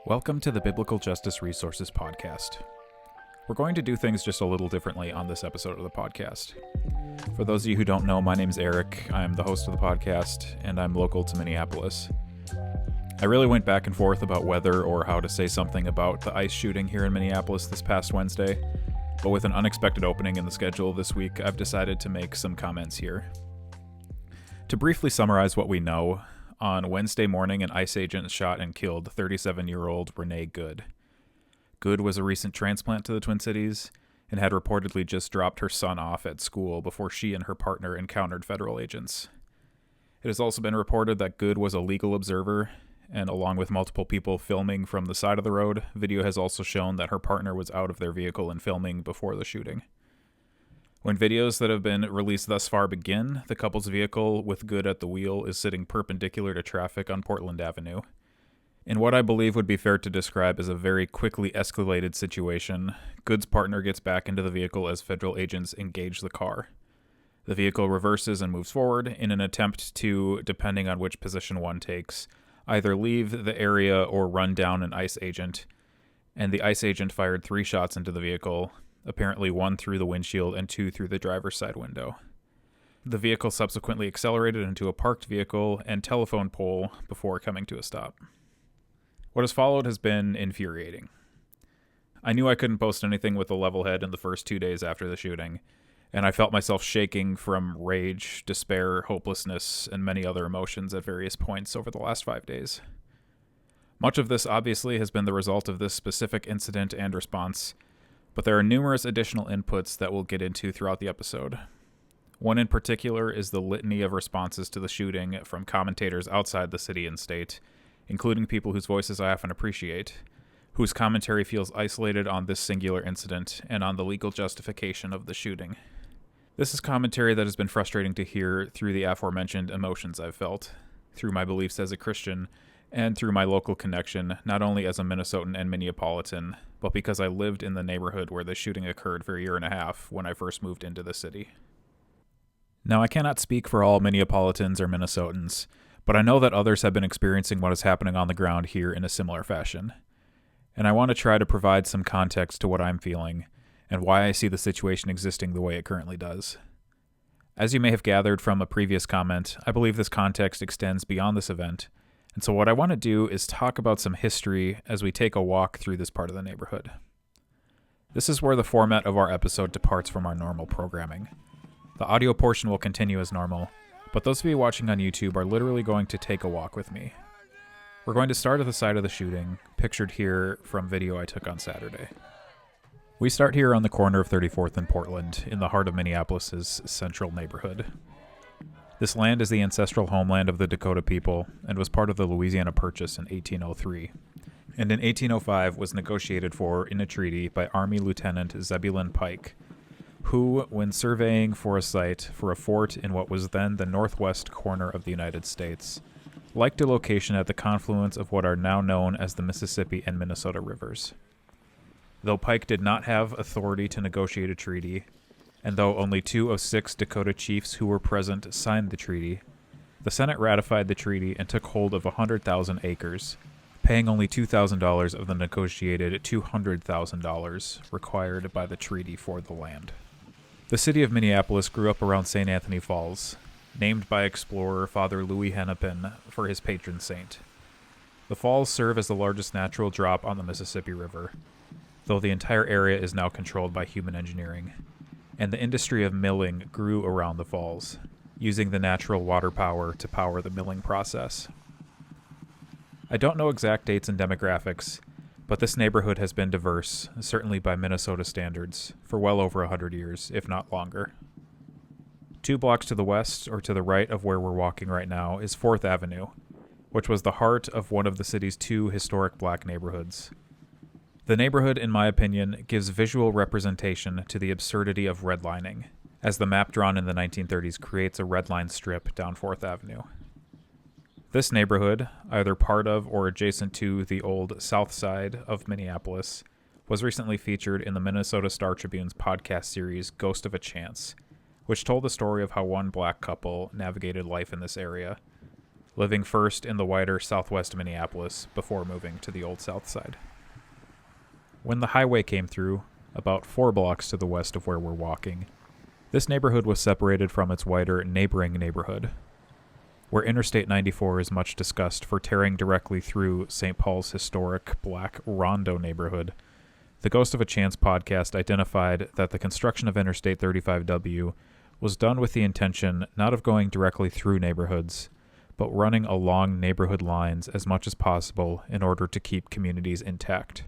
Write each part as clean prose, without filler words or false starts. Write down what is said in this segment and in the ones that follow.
Welcome to the Biblical Justice Resources Podcast. We're going to do things just a little differently on this episode of the podcast. For those of you who don't know, my name's Eric. I'm the host of the podcast, and I'm local to Minneapolis. I really went back and forth about whether or how to say something about the ICE shooting here in Minneapolis this past Wednesday, but with an unexpected opening in the schedule this week, I've decided to make some comments here. To briefly summarize what we know, on Wednesday morning, an ICE agent shot and killed 37-year-old Renee Good. Good was a recent transplant to the Twin Cities and had reportedly just dropped her son off at school before she and her partner encountered federal agents. It has also been reported that Good was a legal observer, and along with multiple people filming from the side of the road, video has also shown that her partner was out of their vehicle and filming before the shooting. When videos that have been released thus far begin, the couple's vehicle with Good at the wheel is sitting perpendicular to traffic on Portland Avenue. In what I believe would be fair to describe as a very quickly escalated situation, Good's partner gets back into the vehicle as federal agents engage the car. The vehicle reverses and moves forward in an attempt to, depending on which position one takes, either leave the area or run down an ICE agent, and the ICE agent fired 3 shots into the vehicle, apparently 1 through the windshield and 2 through the driver's side window. The vehicle subsequently accelerated into a parked vehicle and telephone pole before coming to a stop. What has followed has been infuriating. I knew I couldn't post anything with a level head in the first 2 days after the shooting, and I felt myself shaking from rage, despair, hopelessness, and many other emotions at various points over the last 5 days. Much of this obviously has been the result of this specific incident and response, but there are numerous additional inputs that we'll get into throughout the episode. One in particular is the litany of responses to the shooting from commentators outside the city and state, including people whose voices I often appreciate, whose commentary feels isolated on this singular incident and on the legal justification of the shooting. This is commentary that has been frustrating to hear through the aforementioned emotions I've felt, through my beliefs as a Christian, and through my local connection, not only as a Minnesotan and Minneapolitan, but because I lived in the neighborhood where the shooting occurred for a year and a half when I first moved into the city. Now, I cannot speak for all Minneapolitans or Minnesotans, but I know that others have been experiencing what is happening on the ground here in a similar fashion. And I want to try to provide some context to what I'm feeling, and why I see the situation existing the way it currently does. As you may have gathered from a previous comment, I believe this context extends beyond this event, and so what I want to do is talk about some history as we take a walk through this part of the neighborhood. This is where the format of our episode departs from our normal programming. The audio portion will continue as normal, but those of you watching on YouTube are literally going to take a walk with me. We're going to start at the site of the shooting, pictured here from video I took on Saturday. We start here on the corner of 34th and Portland, in the heart of Minneapolis's central neighborhood. This land is the ancestral homeland of the Dakota people and was part of the Louisiana Purchase in 1803, and in 1805 was negotiated for in a treaty by Army Lieutenant Zebulon Pike, who, when surveying for a site for a fort in what was then the northwest corner of the United States, liked a location at the confluence of what are now known as the Mississippi and Minnesota rivers. Though Pike did not have authority to negotiate a treaty, and though only 2 of 6 Dakota chiefs who were present signed the treaty, the Senate ratified the treaty and took hold of 100,000 acres, paying only $2,000 of the negotiated $200,000 required by the treaty for the land. The city of Minneapolis grew up around St. Anthony Falls, named by explorer Father Louis Hennepin for his patron saint. The falls serve as the largest natural drop on the Mississippi River, though the entire area is now controlled by human engineering, and the industry of milling grew around the falls, using the natural water power to power the milling process. I don't know exact dates and demographics, but this neighborhood has been diverse, certainly by Minnesota standards, for well over 100 years, if not longer. 2 blocks to the west or to the right of where we're walking right now is 4th Avenue, which was the heart of one of the city's 2 historic black neighborhoods. The neighborhood, in my opinion, gives visual representation to the absurdity of redlining, as the map drawn in the 1930s creates a redline strip down 4th Avenue. This neighborhood, either part of or adjacent to the old South Side of Minneapolis, was recently featured in the Minnesota Star Tribune's podcast series Ghost of a Chance, which told the story of how one black couple navigated life in this area, living first in the wider southwest Minneapolis before moving to the Old South Side. When the highway came through, about 4 blocks to the west of where we're walking, this neighborhood was separated from its wider neighboring neighborhood, where Interstate 94 is much discussed for tearing directly through St. Paul's historic Black Rondo neighborhood. The Ghost of a Chance podcast identified that the construction of Interstate 35W was done with the intention not of going directly through neighborhoods, but running along neighborhood lines as much as possible in order to keep communities intact.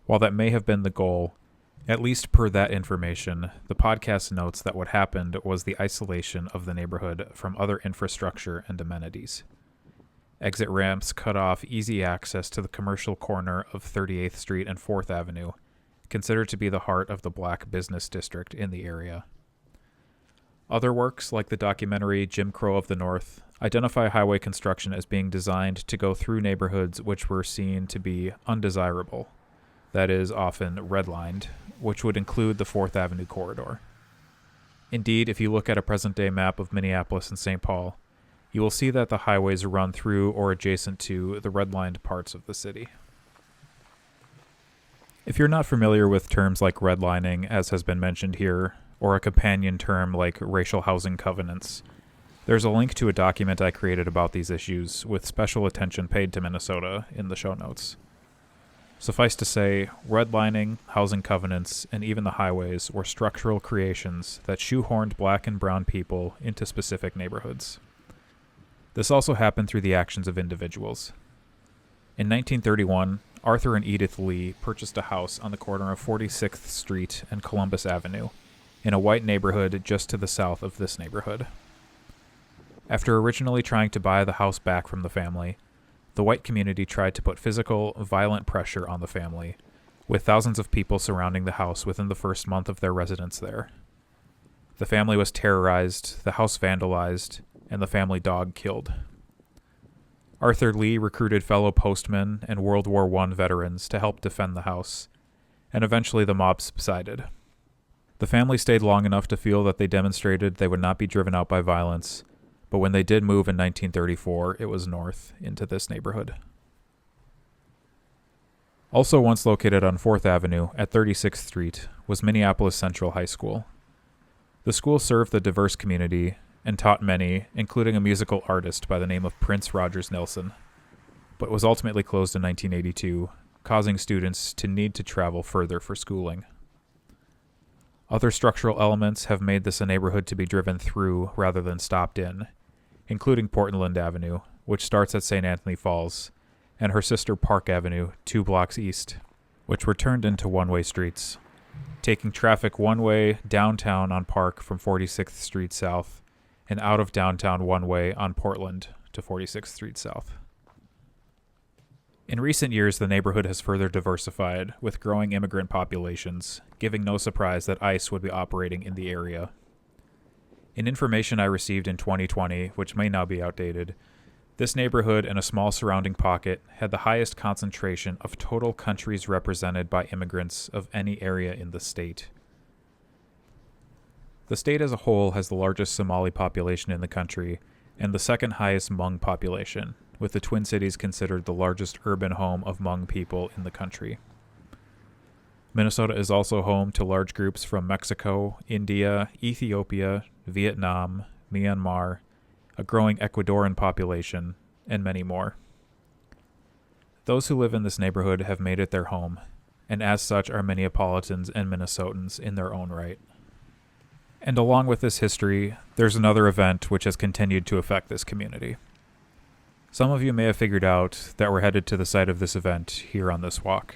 While that may have been the goal, at least per that information, the podcast notes that what happened was the isolation of the neighborhood from other infrastructure and amenities. Exit ramps cut off easy access to the commercial corner of 38th Street and 4th Avenue, considered to be the heart of the Black business district in the area. Other works, like the documentary Jim Crow of the North, identify highway construction as being designed to go through neighborhoods which were seen to be undesirable, that is, often redlined, which would include the 4th Avenue corridor. Indeed, if you look at a present-day map of Minneapolis and St. Paul, you will see that the highways run through or adjacent to the redlined parts of the city. If you're not familiar with terms like redlining, as has been mentioned here, or a companion term like racial housing covenants, there's a link to a document I created about these issues with special attention paid to Minnesota in the show notes. Suffice to say, redlining, housing covenants, and even the highways were structural creations that shoehorned Black and brown people into specific neighborhoods. This also happened through the actions of individuals. In 1931, Arthur and Edith Lee purchased a house on the corner of 46th Street and Columbus Avenue, in a white neighborhood just to the south of this neighborhood. After originally trying to buy the house back from the family, the white community tried to put physical, violent pressure on the family, with thousands of people surrounding the house within the first month of their residence there. The family was terrorized, the house vandalized, and the family dog killed. Arthur Lee recruited fellow postmen and World War I veterans to help defend the house, and eventually the mob subsided. The family stayed long enough to feel that they demonstrated they would not be driven out by violence, but when they did move in 1934, it was north, into this neighborhood. Also once located on 4th Avenue at 36th Street was Minneapolis Central High School. The school served the diverse community and taught many, including a musical artist by the name of Prince Rogers Nelson, but was ultimately closed in 1982, causing students to need to travel further for schooling. Other structural elements have made this a neighborhood to be driven through rather than stopped in, including Portland Avenue, which starts at St. Anthony Falls, and her sister Park Avenue, 2 blocks east, which were turned into one-way streets, taking traffic one way downtown on Park from 46th Street South and out of downtown one way on Portland to 46th Street South. In recent years, the neighborhood has further diversified, with growing immigrant populations, giving no surprise that ICE would be operating in the area. In information I received in 2020, which may now be outdated, this neighborhood and a small surrounding pocket had the highest concentration of total countries represented by immigrants of any area in the state. The state as a whole has the largest Somali population in the country and the second highest Hmong population, with the Twin Cities considered the largest urban home of Hmong people in the country. Minnesota is also home to large groups from Mexico, India, Ethiopia, Vietnam, Myanmar, a growing Ecuadorian population, and many more. Those who live in this neighborhood have made it their home, and as such are Minneapolitans and Minnesotans in their own right. And along with this history, there's another event which has continued to affect this community. Some of you may have figured out that we're headed to the site of this event here on this walk.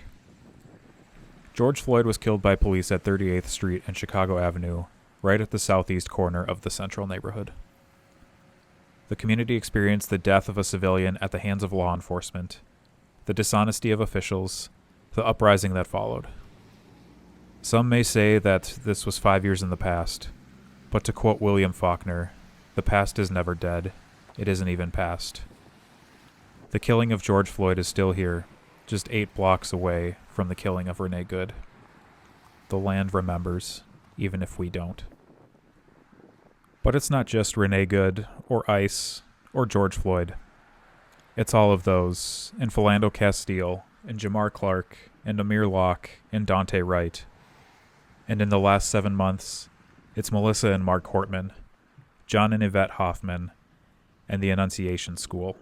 George Floyd was killed by police at 38th Street and Chicago Avenue, right at the southeast corner of the central neighborhood. The community experienced the death of a civilian at the hands of law enforcement, the dishonesty of officials, the uprising that followed. Some may say that this was 5 years in the past, but to quote William Faulkner, the past is never dead, it isn't even past. The killing of George Floyd is still here, just 8 blocks away from the killing of Renee Good. The land remembers, even if we don't. But it's not just Renee Good, or ICE, or George Floyd. It's all of those, and Philando Castile, and Jamar Clark, and Amir Locke, and Dante Wright. And in the last 7 months, it's Melissa and Mark Hortman, John and Yvette Hoffman, and the Annunciation School.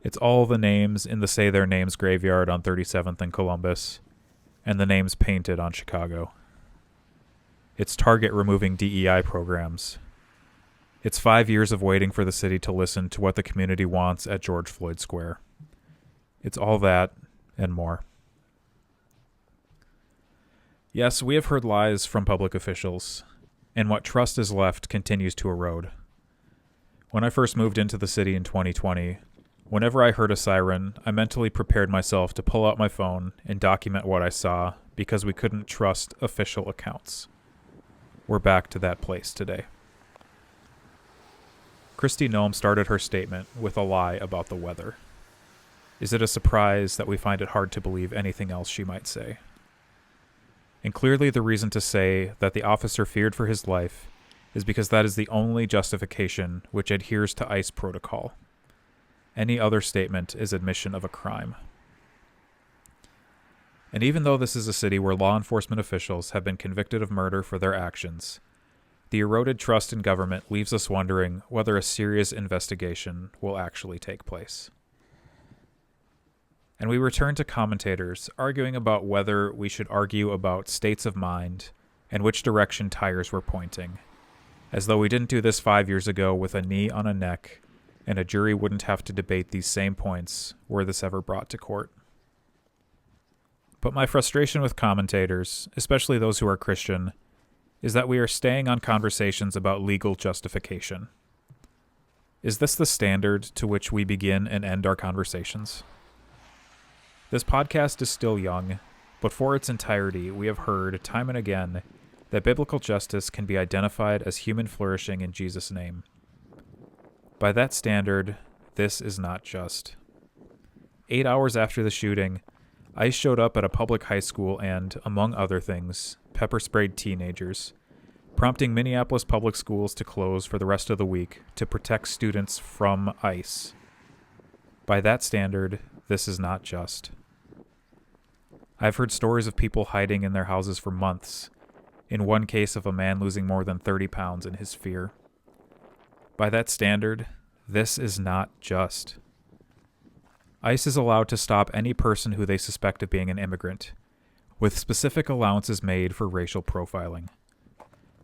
It's all the names in the Say Their Names graveyard on 37th and Columbus, and the names painted on Chicago. It's Target removing DEI programs. It's 5 years of waiting for the city to listen to what the community wants at George Floyd Square. It's all that and more. Yes, we have heard lies from public officials, and what trust is left continues to erode. When I first moved into the city in 2020, whenever I heard a siren, I mentally prepared myself to pull out my phone and document what I saw because we couldn't trust official accounts. We're back to that place today. Kristi Noem started her statement with a lie about the weather. Is it a surprise that we find it hard to believe anything else she might say? And clearly the reason to say that the officer feared for his life is because that is the only justification which adheres to ICE protocol. Any other statement is admission of a crime. And even though this is a city where law enforcement officials have been convicted of murder for their actions, the eroded trust in government leaves us wondering whether a serious investigation will actually take place. And we return to commentators arguing about whether we should argue about states of mind and which direction tires were pointing, as though we didn't do this 5 years ago with a knee on a neck, and a jury wouldn't have to debate these same points were this ever brought to court. But my frustration with commentators, especially those who are Christian, is that we are staying on conversations about legal justification. Is this the standard to which we begin and end our conversations? This podcast is still young, but for its entirety, we have heard time and again that biblical justice can be identified as human flourishing in Jesus' name. By that standard, this is not just. 8 hours after the shooting, ICE showed up at a public high school and, among other things, pepper-sprayed teenagers, prompting Minneapolis public schools to close for the rest of the week to protect students from ICE. By that standard, this is not just. I've heard stories of people hiding in their houses for months, in one case of a man losing more than 30 pounds in his fear. By that standard, this is not just. ICE is allowed to stop any person who they suspect of being an immigrant, with specific allowances made for racial profiling.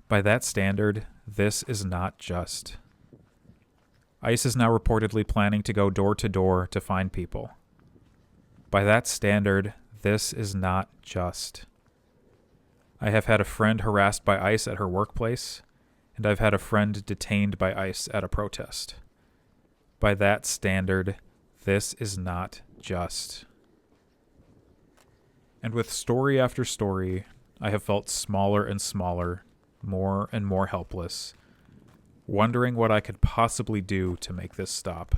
By that standard, this is not just. ICE is now reportedly planning to go door to door to find people. By that standard, this is not just. I have had a friend harassed by ICE at her workplace, and I've had a friend detained by ICE at a protest. By that standard, this is not just. And with story after story, I have felt smaller and smaller, more and more helpless, wondering what I could possibly do to make this stop.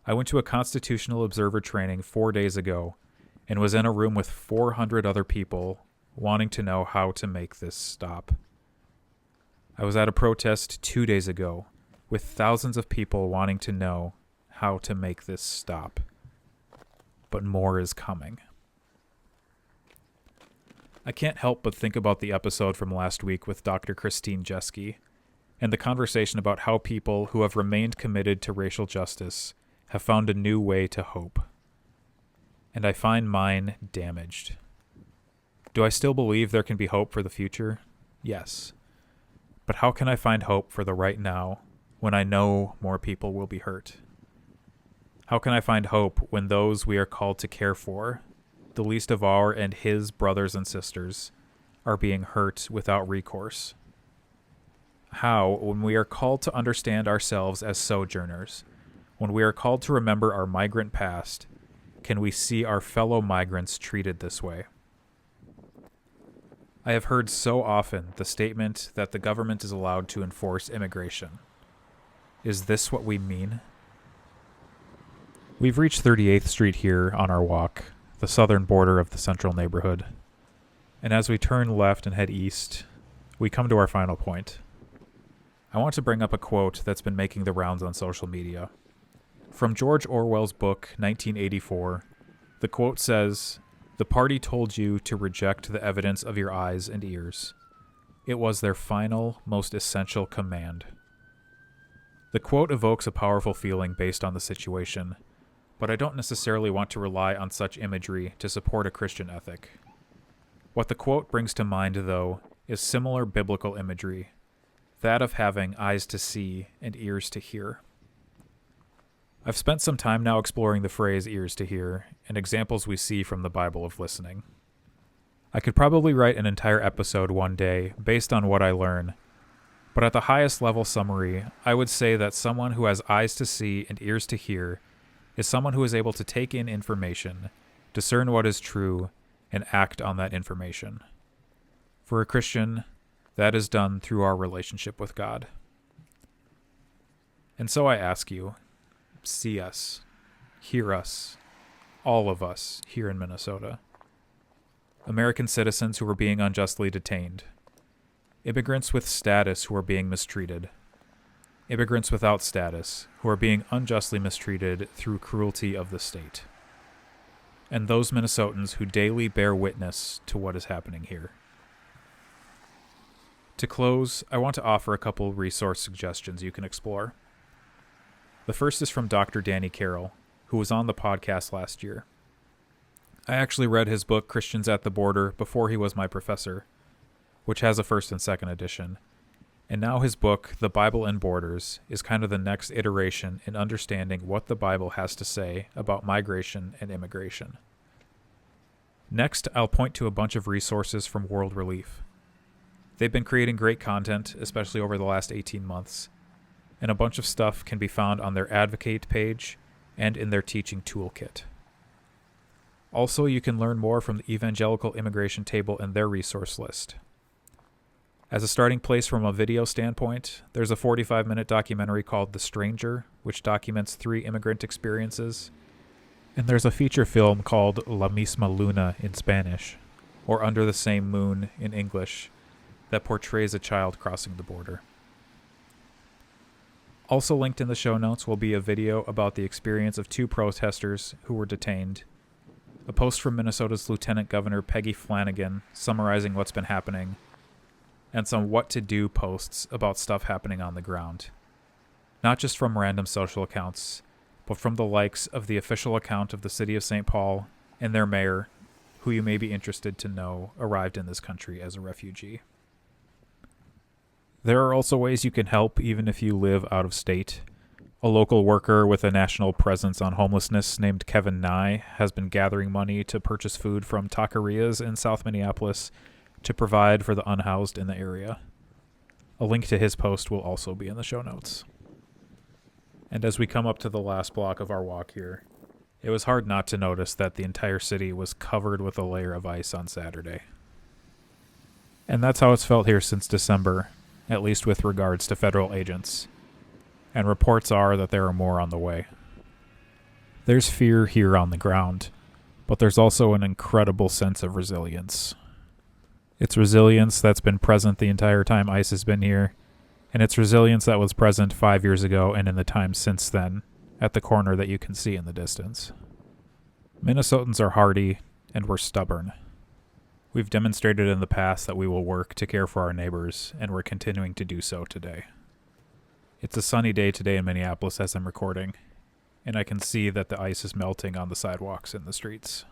I went to a Constitutional Observer training 4 days ago and was in a room with 400 other people wanting to know how to make this stop. I was at a protest 2 days ago with thousands of people wanting to know how to make this stop. But more is coming. I can't help but think about the episode from last week with Dr. Christine Jeske and the conversation about how people who have remained committed to racial justice have found a new way to hope. And I find mine damaged. Do I still believe there can be hope for the future? Yes. But how can I find hope for the right now when I know more people will be hurt? How can I find hope when those we are called to care for, the least of our and his brothers and sisters, are being hurt without recourse? How, when we are called to understand ourselves as sojourners, when we are called to remember our migrant past, can we see our fellow migrants treated this way? I have heard so often the statement that the government is allowed to enforce immigration. Is this what we mean? We've reached 38th Street here on our walk, the southern border of the central neighborhood. And as we turn left and head east, we come to our final point. I want to bring up a quote that's been making the rounds on social media. From George Orwell's book, 1984, the quote says, "The party told you to reject the evidence of your eyes and ears. It was their final, most essential command." The quote evokes a powerful feeling based on the situation, but I don't necessarily want to rely on such imagery to support a Christian ethic. What the quote brings to mind, though, is similar biblical imagery, that of having eyes to see and ears to hear. I've spent some time now exploring the phrase ears to hear and examples we see from the Bible of listening. I could probably write an entire episode one day based on what I learn, but at the highest level summary, I would say that someone who has eyes to see and ears to hear is someone who is able to take in information, discern what is true, and act on that information. For a Christian, that is done through our relationship with God. And so I ask you, see us, hear us, all of us here in Minnesota. American citizens who are being unjustly detained. Immigrants with status who are being mistreated. Immigrants without status who are being unjustly mistreated through cruelty of the state. And those Minnesotans who daily bear witness to what is happening here. To close, I want to offer a couple resource suggestions you can explore. The first is from Dr. Danny Carroll, who was on the podcast last year. I actually read his book, Christians at the Border, before he was my professor, which has a first and second edition. And now his book, The Bible and Borders, is kind of the next iteration in understanding what the Bible has to say about migration and immigration. Next, I'll point to a bunch of resources from World Relief. They've been creating great content, especially over the last 18 months, and a bunch of stuff can be found on their Advocate page and in their teaching toolkit. Also, you can learn more from the Evangelical Immigration Table and their resource list. As a starting place from a video standpoint, there's a 45-minute documentary called The Stranger, which documents 3 immigrant experiences. And there's a feature film called La Misma Luna in Spanish, or Under the Same Moon in English, that portrays a child crossing the border. Also linked in the show notes will be a video about the experience of 2 protesters who were detained, a post from Minnesota's Lieutenant Governor Peggy Flanagan summarizing what's been happening, and some what-to-do posts about stuff happening on the ground. Not just from random social accounts, but from the likes of the official account of the city of St. Paul and their mayor, who you may be interested to know arrived in this country as a refugee. There are also ways you can help even if you live out of state. A local worker with a national presence on homelessness named Kevin Nye has been gathering money to purchase food from taquerias in South Minneapolis to provide for the unhoused in the area. A link to his post will also be in the show notes. And as we come up to the last block of our walk here, it was hard not to notice that the entire city was covered with a layer of ice on Saturday. And that's how it's felt here since December, at least with regards to federal agents. And reports are that there are more on the way. There's fear here on the ground, but there's also an incredible sense of resilience. It's resilience that's been present the entire time ICE has been here, and it's resilience that was present 5 years ago and in the time since then, at the corner that you can see in the distance. Minnesotans are hardy, and we're stubborn. We've demonstrated in the past that we will work to care for our neighbors, and we're continuing to do so today. It's a sunny day today in Minneapolis as I'm recording, and I can see that the ice is melting on the sidewalks and the streets.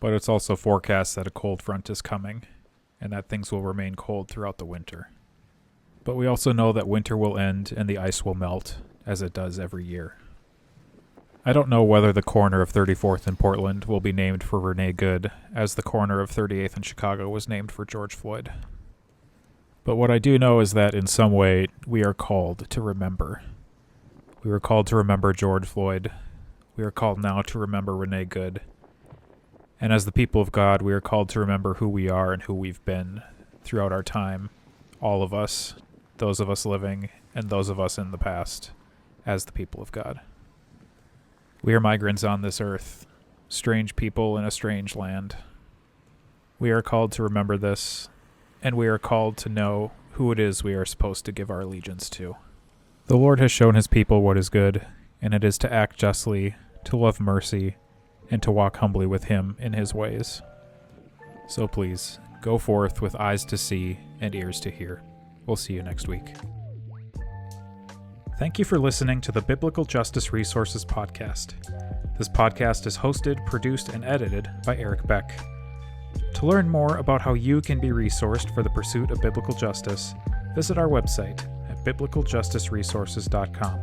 But it's also forecast that a cold front is coming, and that things will remain cold throughout the winter. But we also know that winter will end and the ice will melt, as it does every year. I don't know whether the corner of 34th in Portland will be named for Renee Good, as the corner of 38th in Chicago was named for George Floyd. But what I do know is that in some way, we are called to remember. We were called to remember George Floyd. We are called now to remember Renee Good. And as the people of God, we are called to remember who we are and who we've been throughout our time, all of us, those of us living, and those of us in the past, as the people of God. We are migrants on this earth, strange people in a strange land. We are called to remember this, and we are called to know who it is we are supposed to give our allegiance to. The Lord has shown his people what is good, and it is to act justly, to love mercy, and to walk humbly with him in his ways. So please, go forth with eyes to see and ears to hear. We'll see you next week. Thank you for listening to the Biblical Justice Resources Podcast. This podcast is hosted, produced, and edited by Eric Beck. To learn more about how you can be resourced for the pursuit of biblical justice, visit our website at biblicaljusticeresources.com.